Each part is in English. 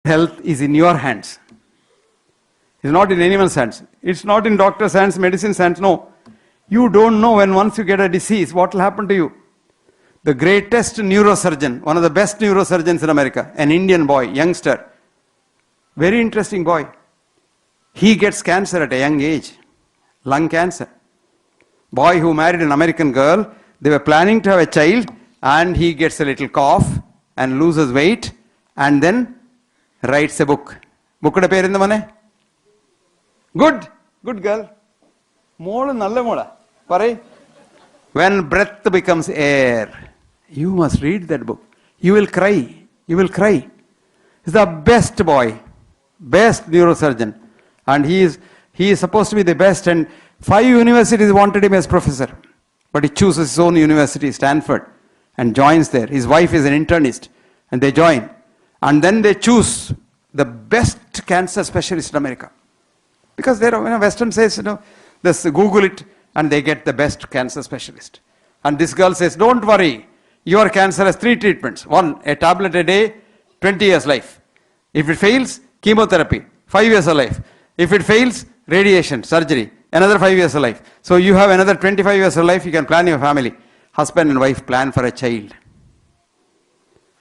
health is in your hands. It's not in anyone's hands. It's not in doctor's hands, medicine's hands. No. You don't know when once you get a disease, what will happen to you. The greatest neurosurgeon, one of the best neurosurgeons in America, an Indian boy, youngster, very interesting boy. He gets cancer at a young age, lung cancer. Boy who married an American girl, they were planning to have a child, and he gets a little cough and loses weight, and then writes a book. Bookkude peru endu mane? Good girl. Molu nalla mola. Parai. When breath becomes air. You must read that book. You will cry. You will cry. He's the best boy, best neurosurgeon, and he is supposed to be the best. And 5 universities wanted him as professor, but he chooses his own university, Stanford, and joins there. His wife is an internist, and they join, and then they choose the best cancer specialist in America, because there, Western says, just Google it, and they get the best cancer specialist. And this girl says, don't worry, your cancer has 3 treatments. 1, a tablet a day, 20 years life. If it fails, chemotherapy, 5 years of life. If it fails, radiation, surgery, another 5 years of life. So you have another 25 years of life, you can plan your family. Husband and wife plan for a child.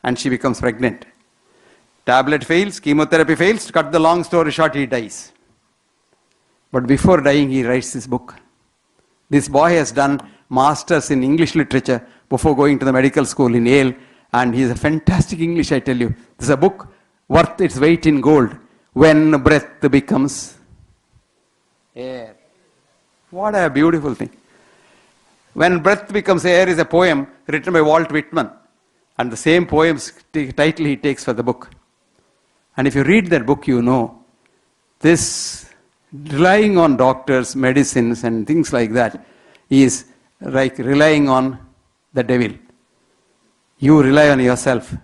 And she becomes pregnant. Tablet fails, chemotherapy fails, to cut the long story short, he dies. But before dying, he writes this book. This boy has done masters in English literature before going to the medical school in Yale, and he is a fantastic English, I tell you. This is a book worth its weight in gold. When breath becomes air. What a beautiful thing. When breath becomes air is a poem written by Walt Whitman, and the same poem's title he takes for the book. And if you read that book, you know this relying on doctors, medicines, and things like that is like relying on the devil. You rely on yourself.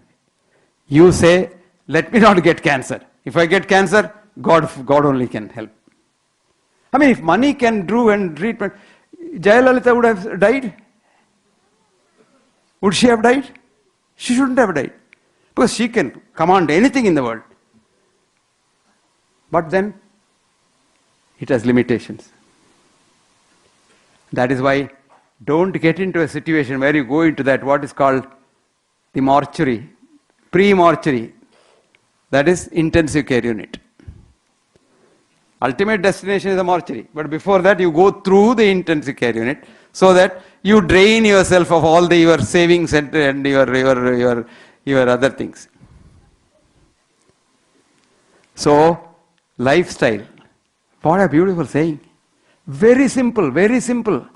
You say, let me not get cancer. If I get cancer, God only can help. I mean, if money can do and treatment, Jayalalitha would have died. Would she have died? She shouldn't have died. Because she can command anything in the world. But then, it has limitations. That is why don't get into a situation where you go into that what is called the mortuary, pre-mortuary, that is intensive care unit. Ultimate destination is the mortuary, but before that you go through the intensive care unit so that you drain yourself of all your savings and your other things. So, lifestyle. What a beautiful saying. Very simple, very simple.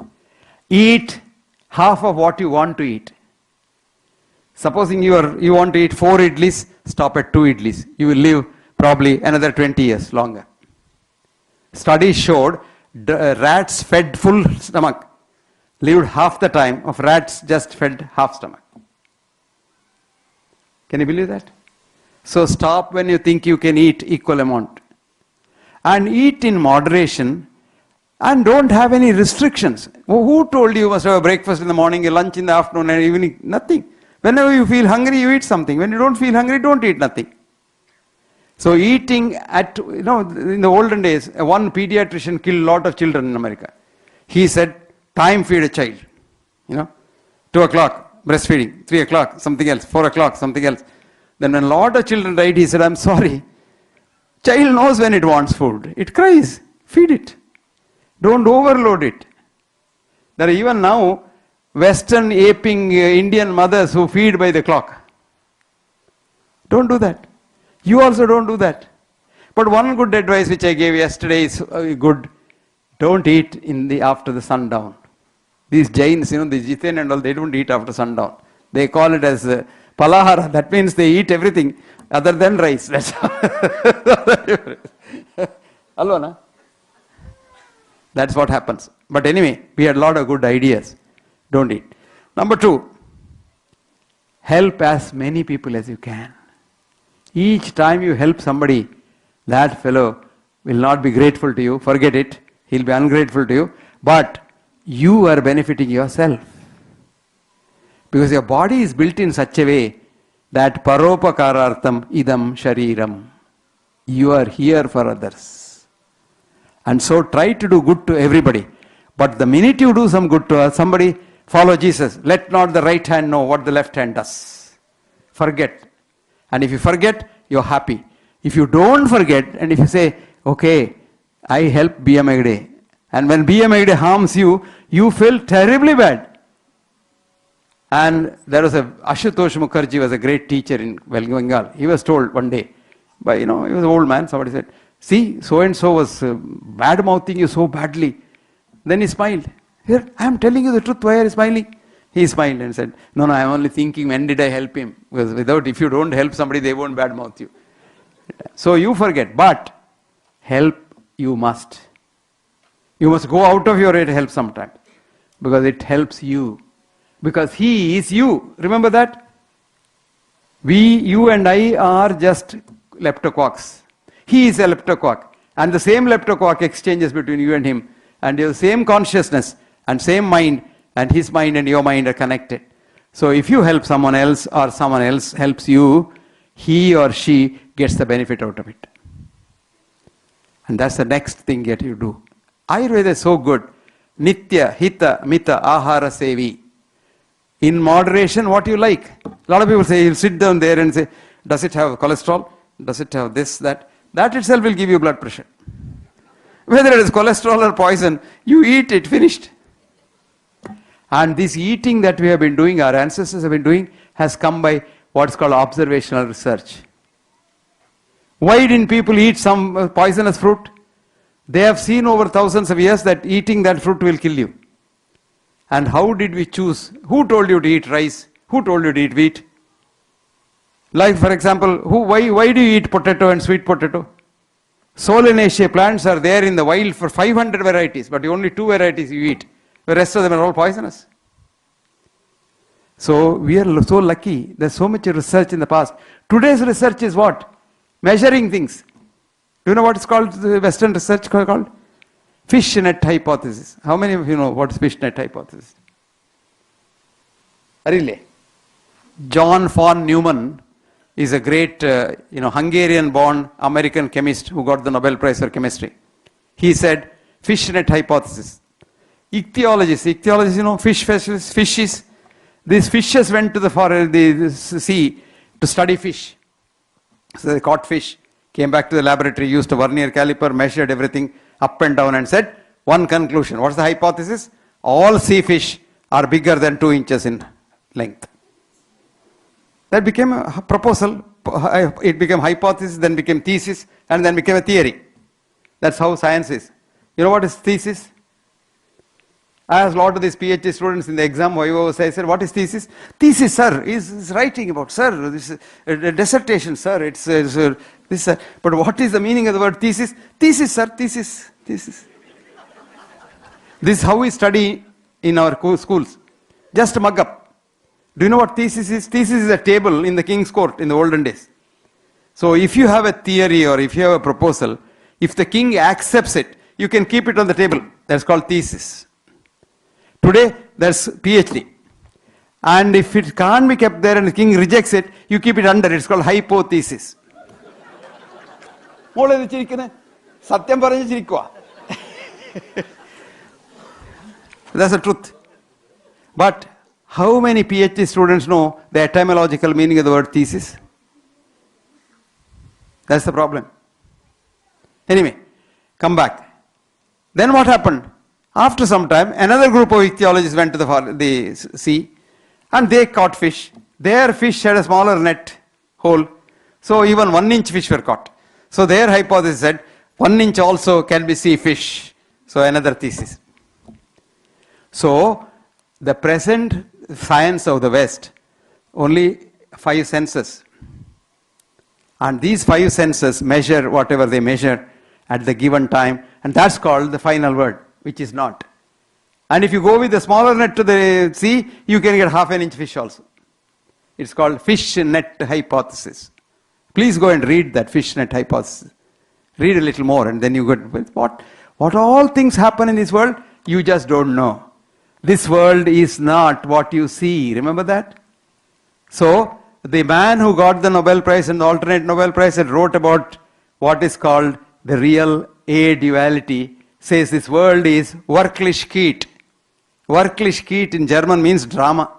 Eat half of what you want to eat. Supposing you want to eat 4 idlis, stop at 2 idlis. You will live probably another 20 years longer. Studies showed rats fed full stomach lived half the time of rats just fed half stomach. Can you believe that? So stop when you think you can eat equal amount. And eat in moderation, and don't have any restrictions. Who told you must have a breakfast in the morning, a lunch in the afternoon and evening? Nothing. Whenever you feel hungry, you eat something. When you don't feel hungry, don't eat nothing. So eating at, in the olden days, one pediatrician killed a lot of children in America. He said, time feed a child. 2 o'clock, breastfeeding. 3 o'clock, something else. 4 o'clock, something else. Then when a lot of children died, he said, I'm sorry. Child knows when it wants food. It cries. Feed it. Don't overload it. There are even now Western aping Indian mothers who feed by the clock. Don't do that. You also don't do that. But one good advice which I gave yesterday is good. Don't eat after the sundown. These Jains, the Jiten and all, they don't eat after sundown. They call it as palahara. That means they eat everything other than rice. That's Alona. That's what happens. But anyway, we had a lot of good ideas. Don't eat. Number 2, help as many people as you can. Each time you help somebody, that fellow will not be grateful to you. Forget it. He'll be ungrateful to you. But you are benefiting yourself. Because your body is built in such a way that paropakarartham idam shariram. You are here for others. And so try to do good to everybody. But the minute you do some good to somebody, follow Jesus. Let not the right hand know what the left hand does. Forget. And if you forget, you're happy. If you don't forget, and if you say, okay, I help B.M. Hegde, and when B.M. Hegde harms you, you feel terribly bad. And there was Ashutosh Mukherjee was a great teacher in Bengal. He was told one day, by, he was an old man, somebody said, see, so-and-so was bad-mouthing you so badly. Then he smiled. Here, I am telling you the truth, why are you smiling? He smiled and said, no, I am only thinking, when did I help him? Because if you don't help somebody, they won't bad-mouth you. So you forget, but help you must. You must go out of your way to help sometimes. Because it helps you. Because he is you. Remember that? You and I are just leptoquarks. He is a leptoquark. And the same leptoquark exchanges between you and him. And the same consciousness and same mind, and his mind and your mind are connected. So if you help someone else or someone else helps you, he or she gets the benefit out of it. And that's the next thing that you do. Ayurveda is so good. Nitya, Hita, Mita, Ahara, Sevi. In moderation, what you like. A lot of people say, you'll sit down there and say, does it have cholesterol? Does it have this, that? That itself will give you blood pressure. Whether it is cholesterol or poison, you eat it, finished. And this eating that we have been doing, our ancestors have been doing, has come by what's called observational research. Why didn't people eat some poisonous fruit? They have seen over thousands of years that eating that fruit will kill you. And how did we choose? Who told you to eat rice? Who told you to eat wheat? Like, for example, why do you eat potato and sweet potato? Solanaceae plants are there in the wild for 500 varieties, but only 2 varieties you eat. The rest of them are all poisonous. So we are so lucky. There's so much research in the past. Today's research is what? Measuring things. You know what it's called, the Western research called? Fishnet hypothesis. How many of you know what is fishnet hypothesis? Really? John von Neumann is a great, Hungarian-born American chemist who got the Nobel Prize for chemistry. He said, fishnet hypothesis. Ichthyologists, fishes. These fishes went to the sea to study fish. So they caught fish, came back to the laboratory, used a vernier caliper, measured everything up and down and said, one conclusion. What's the hypothesis? All sea fish are bigger than 2 inches in length. That became a proposal, it became hypothesis, then became thesis, and then became a theory. That's how science is. You know what is thesis? I asked a lot of these PhD students in the exam, I said, what is thesis? Thesis, sir, is writing about, sir, this is a dissertation, sir, it's this, sir. But what is the meaning of the word thesis? Thesis, sir, thesis. This is how we study in our schools. Just mug up. Do you know what thesis is? Thesis is a table in the king's court in the olden days. So if you have a theory or if you have a proposal, if the king accepts it, you can keep it on the table. That's called thesis. Today, there's PhD. And if it can't be kept there and the king rejects it, you keep it under. It's called hypothesis. That's the truth. But how many PhD students know the etymological meaning of the word thesis? That's the problem. Anyway, come back. Then what happened? After some time, another group of ichthyologists went to the sea and they caught fish. Their fish had a smaller net hole. So even 1-inch fish were caught. So their hypothesis said 1 inch also can be sea fish. So another thesis. So the present science of the West, only 5 senses. And these 5 senses measure whatever they measure at the given time. And that's called the final word, which is not. And if you go with the smaller net to the sea, you can get 1/2 inch fish also. It's called fish net hypothesis. Please go and read that fish net hypothesis. Read a little more and then you get, what all things happen in this world, you just don't know. This world is not what you see. Remember that? So, the man who got the Nobel Prize and the alternate Nobel Prize and wrote about what is called the real a-duality, says this world is Wirklichkeit. Wirklichkeit in German means drama.